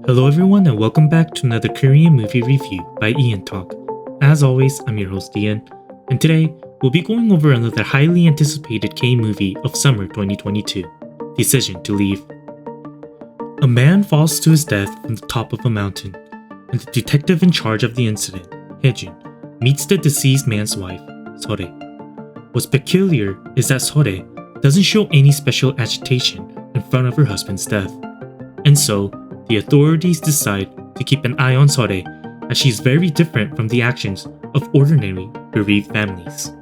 Hello everyone and welcome back to another Korean movie review by EonTalk. As always, I'm your host Ian, and today we'll be going over another highly anticipated K movie of summer 2022, Decision to Leave. A man falls to his death from the top of a mountain, and the detective in charge of the incident, Hae-Joon, meets the deceased man's wife, Seo-rae. What's peculiar is that Seo-rae doesn't show any special agitation in front of her husband's death, and so the authorities decide to keep an eye on Seo-rae as she's very different from the actions of ordinary bereaved families.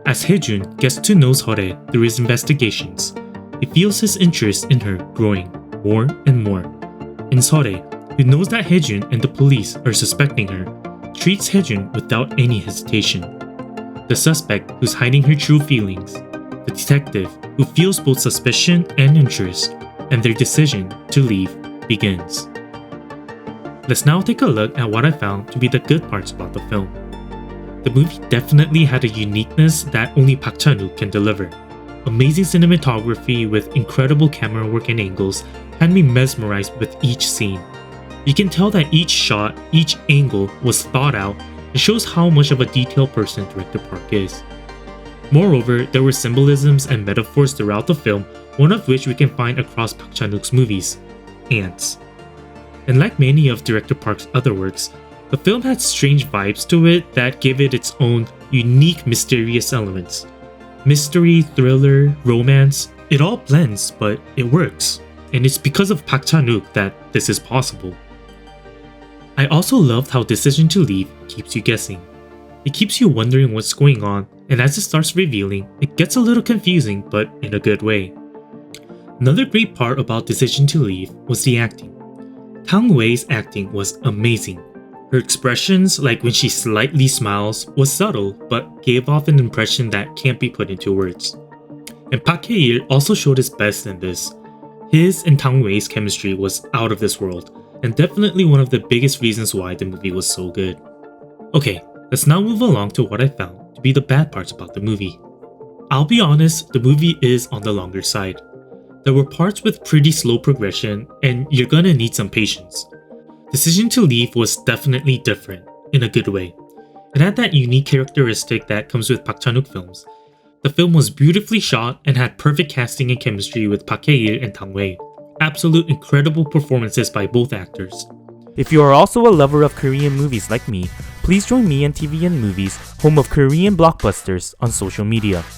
As Hae-Joon gets to know Seo-rae through his investigations, he feels his interest in her growing more and more. And Seo-rae, who knows that Hae-Joon and the police are suspecting her, treats Hae-Joon without any hesitation. The suspect who's hiding her true feelings, the detective who feels both suspicion and interest, and their decision to leave begins. Let's now take a look at what I found to be the good parts about the film. The movie definitely had a uniqueness that only Park Chan-wook can deliver. Amazing cinematography with incredible camera work and angles had me mesmerized with each scene. You can tell that each shot, each angle was thought out and shows how much of a detailed person Director Park is. Moreover, there were symbolisms and metaphors throughout the film, one of which we can find across Park Chan-wook's movies: ants. And like many of Director Park's other works, the film had strange vibes to it that gave it its own unique mysterious elements. Mystery, thriller, romance, it all blends, but it works. And it's because of Park Chan-wook that this is possible. I also loved how Decision to Leave keeps you guessing. It keeps you wondering what's going on, and as it starts revealing, it gets a little confusing, but in a good way. Another great part about Decision to Leave was the acting. Tang Wei's acting was amazing. Her expressions, like when she slightly smiles, was subtle but gave off an impression that can't be put into words. And Park Hae-il also showed his best in this. His and Tang Wei's chemistry was out of this world, and definitely one of the biggest reasons why the movie was so good. Okay, let's now move along to what I found to be the bad parts about the movie. I'll be honest, the movie is on the longer side. There were parts with pretty slow progression, and you're gonna need some patience. Decision to Leave was definitely different, in a good way. It had that unique characteristic that comes with Park Chan-wook films. The film was beautifully shot and had perfect casting and chemistry with Park Hae-il and Tang Wei. Absolute incredible performances by both actors. If you are also a lover of Korean movies like me, please join me and tvNMovies, home of Korean blockbusters, on social media.